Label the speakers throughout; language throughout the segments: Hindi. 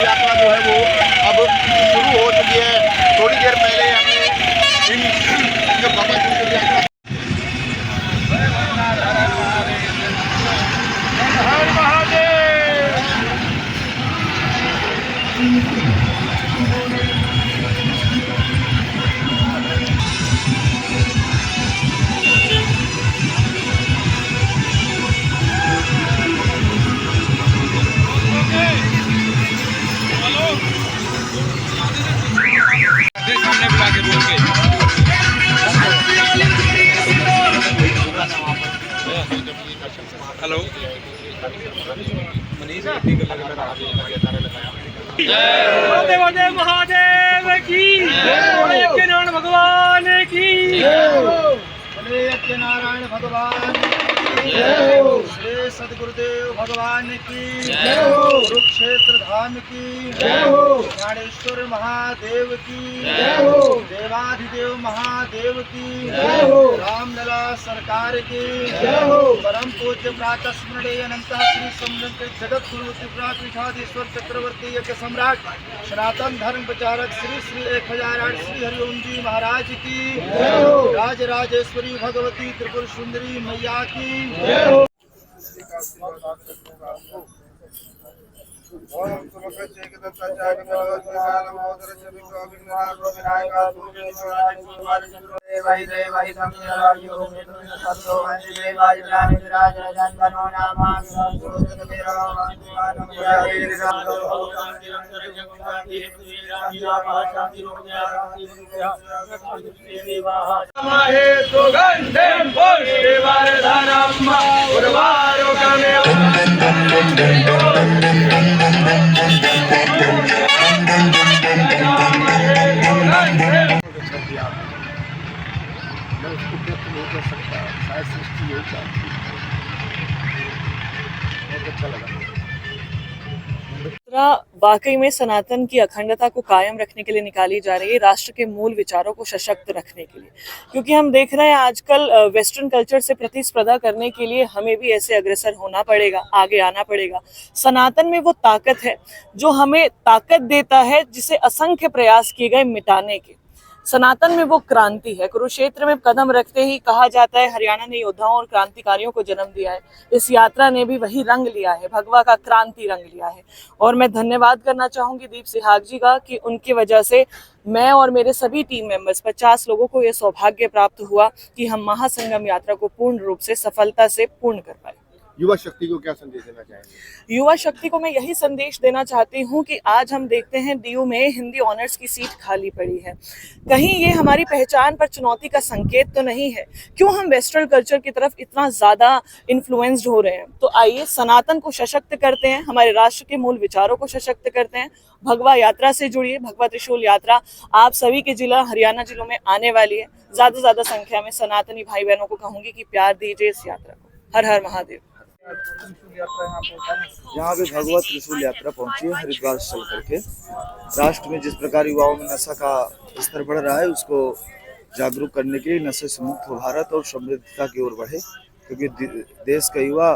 Speaker 1: यात्रा जो है वो अब शुरू हो चुकी है। थोड़ी देर पहले हमने जो बाबा जी की यात्रा हर महादेव।
Speaker 2: हेलो मनीष
Speaker 3: महादेव महादेव की नारायण भगवान की
Speaker 1: नारायण भगवान श्री सदगुरुदेव भगवान की कुरुक्षेत्र धाम की ज्ञानेश्वर महादेव की देवाधिदेव महादेव की रामलला सरकार की परम पूज्य प्रातः स्मरणीय अनंत श्री समन्वित जगत गुरु त्रिपुरा पीठाधीश्वर चक्रवर्ती यज्ञ सम्राट सनातन धर्म प्रचारक श्री श्री 1008 श्री हरिओम जी महाराज की राज राजेश्वरी भगवती त्रिपुर सुंदरी मैया की मैं उसको व्यक्त नहीं कर सकता, शायद सृष्टि यही चाहती है। बहुत अच्छा लगा।
Speaker 4: वाकई में सनातन की अखंडता को कायम रखने के लिए निकाली जा रही है, राष्ट्र के मूल विचारों को सशक्त रखने के लिए। क्योंकि हम देख रहे हैं आजकल वेस्टर्न कल्चर से प्रतिस्पर्धा करने के लिए हमें भी ऐसे अग्रसर होना पड़ेगा, आगे आना पड़ेगा। सनातन में वो ताकत है जो हमें ताकत देता है, जिसे असंख्य प्रयास किए गए मिटाने के। सनातन में वो क्रांति है। कुरुक्षेत्र में कदम रखते ही कहा जाता है हरियाणा ने योद्धाओं और क्रांतिकारियों को जन्म दिया है। इस यात्रा ने भी वही रंग लिया है, भगवा का क्रांति रंग लिया है। और मैं धन्यवाद करना चाहूंगी दीप सिहाग जी का कि उनकी वजह से मैं और मेरे सभी टीम मेंबर्स 50 लोगों को ये सौभाग्य प्राप्त हुआ कि हम महासंगम यात्रा को पूर्ण रूप से सफलता से पूर्ण कर पाए।
Speaker 1: युवा शक्ति को क्या संदेश देना चाहेंगे?
Speaker 4: युवा शक्ति को मैं यही संदेश देना चाहती हूँ कि आज हम देखते हैं डीयू में हिंदी ऑनर्स की सीट खाली पड़ी है। कहीं ये हमारी पहचान पर चुनौती का संकेत तो नहीं है? क्यों हम वेस्टर्न कल्चर की तरफ इतना ज्यादा इन्फ्लुएंस्ड हो रहे हैं? तो आइए सनातन को सशक्त करते हैं, हमारे राष्ट्र के मूल विचारों को सशक्त करते हैं। भगवा यात्रा से जुड़िए। भगवा त्रिशूल यात्रा आप सभी के जिला हरियाणा जिलों में आने वाली है। ज्यादा से ज्यादा संख्या में सनातनी भाई बहनों को कहूंगी कि प्यार दीजिए इस यात्रा को। हर हर महादेव।
Speaker 5: यहाँ पे भगवत त्रिशूल यात्रा पहुंची है हरिद्वार से चल करके। राष्ट्र में जिस प्रकार युवाओं में नशा का स्तर बढ़ रहा है, उसको जागरूक करने के लिए नशे से मुक्त हो भारत और समृद्धता की ओर बढ़े। क्योंकि देश का युवा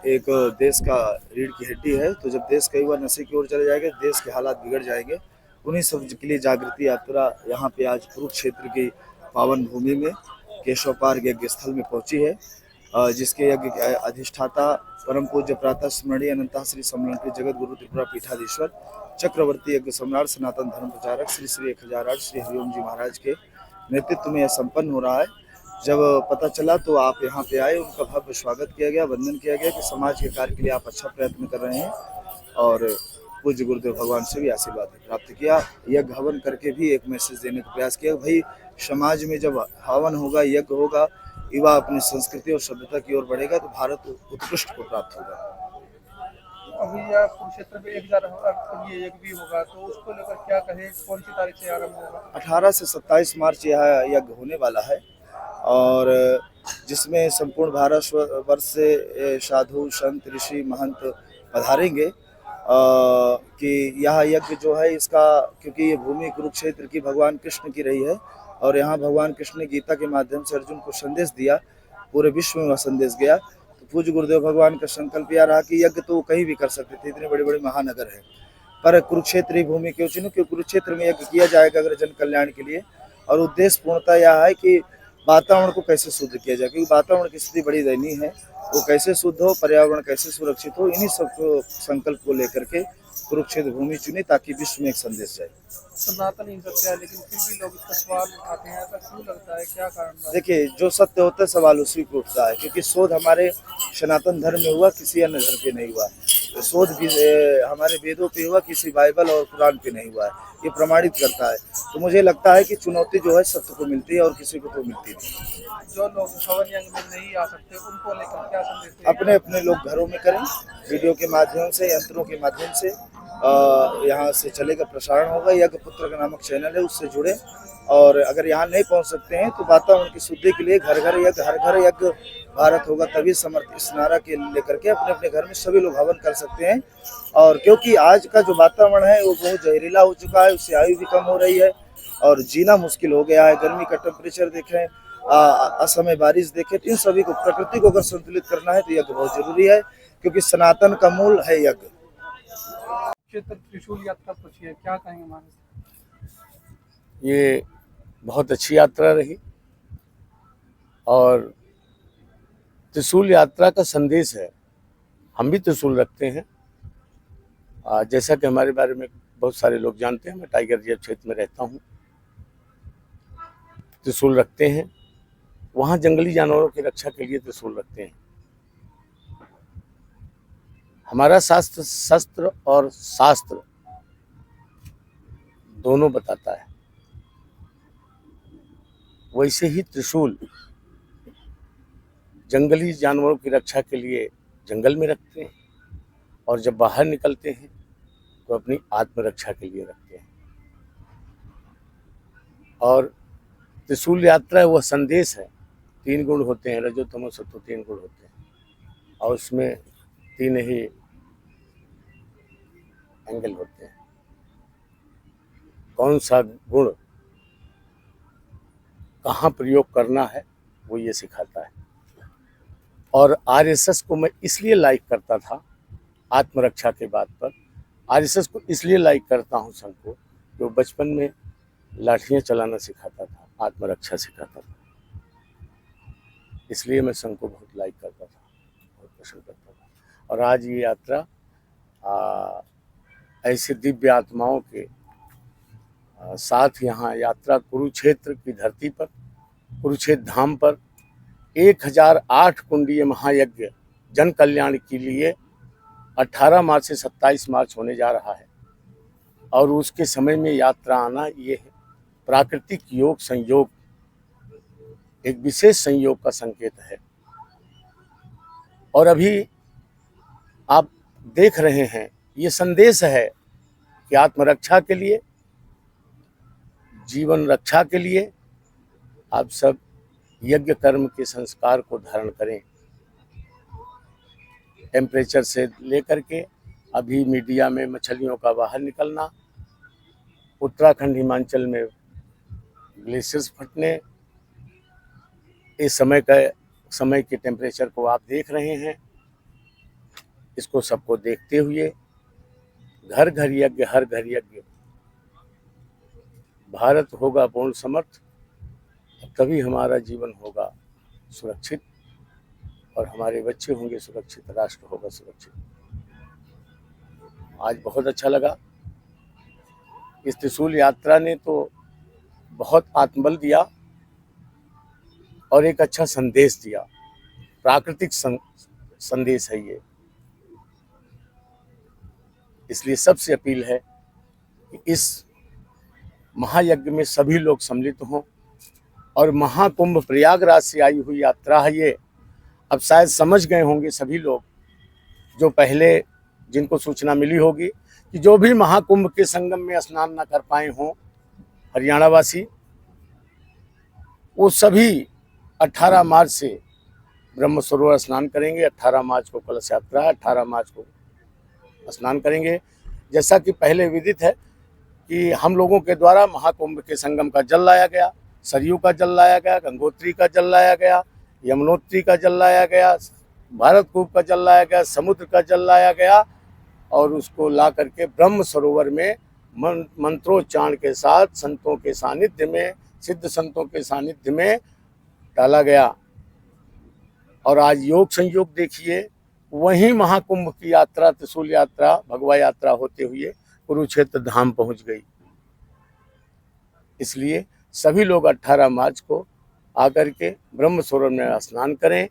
Speaker 5: एक देश का रीढ़ की हड्डी है। तो जब देश का युवा नशे की ओर चले जाएंगे, देश के हालात बिगड़ जाएंगे। उन्हीं सब के लिए जागृति यात्रा यहाँ पे आज कुरुक्षेत्र की पावन भूमि में केशव पार्क यज्ञ स्थल में पहुंची है, जिसके यज्ञ अधिष्ठाता परम पूज्य प्रातः स्मरणीय अनंत श्री समन्वित जगत गुरु त्रिपुरा पीठाधीश्वर चक्रवर्ती यज्ञ सम्राट सनातन धर्म प्रचारक श्री श्री 1008 श्री हरिओम जी महाराज के नेतृत्व में यह संपन्न हो रहा है। जब पता चला तो आप यहाँ पे आए, उनका भव्य स्वागत किया गया, वंदन किया गया कि समाज के कार्य के लिए आप अच्छा प्रयत्न कर रहे हैं। और पूज्य गुरुदेव भगवान से भी आशीर्वाद प्राप्त किया। यज्ञ हवन करके भी एक मैसेज देने का प्रयास किया, भाई समाज में जब हवन होगा, यज्ञ होगा, युवा अपनी संस्कृति और सभ्यता की ओर बढ़ेगा तो भारत उत्कृष्ट को प्राप्त होगा।
Speaker 6: अभी कुरुक्षेत्र में एक भी होगा, तो उसको लेकर क्या कहें, कौन सी तारीख से आरंभ होगा?
Speaker 5: 18 से 27 मार्च यह यज्ञ होने वाला है। और जिसमें संपूर्ण भारत वर्ष से साधु संत ऋषि महंत पधारेंगे। कि यह यज्ञ जो है इसका, क्योंकि ये भूमि कुरुक्षेत्र की भगवान कृष्ण की रही है और यहाँ भगवान कृष्ण ने गीता के माध्यम से अर्जुन को संदेश दिया, पूरे विश्व में वह संदेश गया। तो पूज्य गुरुदेव भगवान का संकल्प यह रहा कि यज्ञ तो कहीं भी कर सकते थे, इतने बड़े बड़े महानगर है, पर कुरुक्षेत्र ही भूमि क्यों चुनी, क्योंकि कुरुक्षेत्र में यज्ञ किया जाएगा अगर जन कल्याण के लिए। और उद्देश्य पूर्णतः यह है कि वातावरण को कैसे शुद्ध किया जाए, क्योंकि वातावरण की स्थिति बड़ी दयनीय है, वो कैसे शुद्ध हो, पर्यावरण कैसे सुरक्षित हो, इन्हीं सब को संकल्प को लेकर के कुरुक्षेत्र भूमि चुनी ताकि विश्व में एक संदेश जाए।
Speaker 6: सनातन ही सत्य है, लेकिन फिर भी लोग इसका सवाल उठाते हैं, ऐसा क्यों लगता है, क्या कारण है?
Speaker 5: देखिए, जो सत्य होता है सवाल उसी को उठता है, क्योंकि शोध हमारे सनातन धर्म में हुआ, किसी अन्य धर्म पे नहीं हुआ। तो शोध भी हमारे वेदों पे हुआ, किसी बाइबल और कुरान पे नहीं हुआ है, ये प्रमाणित करता है। तो मुझे लगता है कि चुनौती जो है सत्य को मिलती है और किसी को तो मिलती नहीं।
Speaker 6: जो लोग हवन यज्ञ में नहीं आ सकते उनको लेकर क्या संदेश दें?
Speaker 5: अपने अपने लोग घरों में करें, वीडियो के माध्यम से, यंत्रों के माध्यम से यहाँ से चलेगा, प्रसारण होगा। यज्ञ पुत्र का नामक चैनल है, उससे जुड़े। और अगर यहाँ नहीं पहुँच सकते हैं तो वातावरण की शुद्धि के लिए घर घर यज्ञ, हर घर यज्ञ भारत होगा तभी समर्थ, इस नारा के लेकर के अपने अपने घर में सभी लोग हवन कर सकते हैं। और क्योंकि आज का जो वातावरण है वो बहुत जहरीला हो चुका है, उससे आयु भी कम हो रही है और जीना मुश्किल हो गया है। गर्मी का टेम्परेचर देखें, असमय बारिश देखें, इन सभी को, प्रकृति को अगर संतुलित करना है तो यज्ञ बहुत जरूरी है, क्योंकि सनातन का मूल है यज्ञ।
Speaker 6: क्षेत्र त्रिशूल यात्रा पूछी है, क्या कहेंगे हमारे?
Speaker 7: ये बहुत अच्छी यात्रा रही और त्रिशूल यात्रा का संदेश है। हम भी त्रिशूल रखते हैं, जैसा कि हमारे बारे में बहुत सारे लोग जानते हैं। मैं टाइगर रिजर्व क्षेत्र में रहता हूँ, त्रिशूल रखते हैं। वहाँ जंगली जानवरों की रक्षा के लिए त्रिशूल रखते हैं। हमारा शस्त्र और शास्त्र दोनों बताता है, वैसे ही त्रिशूल जंगली जानवरों की रक्षा के लिए जंगल में रखते हैं और जब बाहर निकलते हैं तो अपनी आत्मरक्षा के लिए रखते हैं। और त्रिशूल यात्रा वह संदेश है। 3 गुण होते हैं, रजो तमो सत्व, 3 गुण होते हैं और उसमें 3 ही एंगल होते हैं। कौन सा गुण कहाँ प्रयोग करना है वो ये सिखाता है। और आरएसएस को मैं इसलिए लाइक करता था आत्मरक्षा के बात पर, आरएसएस को इसलिए लाइक करता हूँ संघ को, जो बचपन में लाठियाँ चलाना सिखाता था, आत्मरक्षा सिखाता था, इसलिए मैं संघ को बहुत लाइक करता था, बहुत पसंद करता था। और आज ये यात्रा ऐसे दिव्य आत्माओं के साथ यहाँ यात्रा कुरुक्षेत्र की धरती पर, कुरुक्षेत्र धाम पर 1008 कुंडीय महायज्ञ जन कल्याण के लिए 18 मार्च से 27 मार्च होने जा रहा है। और उसके समय में यात्रा आना ये है प्राकृतिक योग संयोग, एक विशेष संयोग का संकेत है। और अभी आप देख रहे हैं, ये संदेश है कि आत्मरक्षा के लिए, जीवन रक्षा के लिए आप सब यज्ञ कर्म के संस्कार को धारण करें। टेम्परेचर से लेकर के अभी मीडिया में मछलियों का बाहर निकलना, उत्तराखंड हिमाचल में ग्लेशियर्स फटने, इस समय के टेम्परेचर को आप देख रहे हैं। इसको सबको देखते हुए घर घर यज्ञ, हर घर यज्ञ, भारत होगा पूर्ण समर्थ, तभी हमारा जीवन होगा सुरक्षित और हमारे बच्चे होंगे सुरक्षित, राष्ट्र होगा सुरक्षित। आज बहुत अच्छा लगा। इस त्रिशूल यात्रा ने तो बहुत आत्मबल दिया और एक अच्छा संदेश दिया, प्राकृतिक संदेश है ये। इसलिए सबसे अपील है कि इस महायज्ञ में सभी लोग सम्मिलित हों। और महाकुंभ प्रयागराज से आई हुई यात्रा है ये। अब शायद समझ गए होंगे सभी लोग, जो पहले जिनको सूचना मिली होगी, कि जो भी महाकुंभ के संगम में स्नान न कर पाए हों हरियाणा वासी, वो सभी 18 मार्च से ब्रह्म सरोवर स्नान करेंगे। 18 मार्च को कलश यात्रा है, 18 मार्च को स्नान करेंगे। जैसा कि पहले विदित है कि हम लोगों के द्वारा महाकुंभ के संगम का जल लाया गया, सरयू का जल लाया गया, गंगोत्री का जल लाया गया, यमुनोत्री का जल लाया गया, भारतकूप का जल लाया गया, समुद्र का जल लाया गया और उसको ला करके ब्रह्म सरोवर में मंत्रोच्चारण के साथ संतों के सानिध्य में, सिद्ध संतों के सानिध्य में डाला गया। और आज योग संयोग देखिए, वहीं महाकुंभ की यात्रा, त्रिशूल यात्रा, भगवा यात्रा होते हुए कुरुक्षेत्र धाम पहुंच गई। इसलिए सभी लोग 18 मार्च को आकर के ब्रह्म सरोवर में स्नान करें।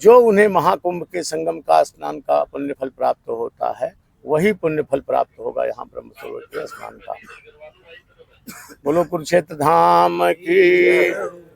Speaker 7: जो उन्हें महाकुंभ के संगम का स्नान का पुण्य फल प्राप्त होता है, वही पुण्य फल प्राप्त होगा यहाँ ब्रह्म सरोवर के स्नान का। बोलो कुरुक्षेत्र धाम की।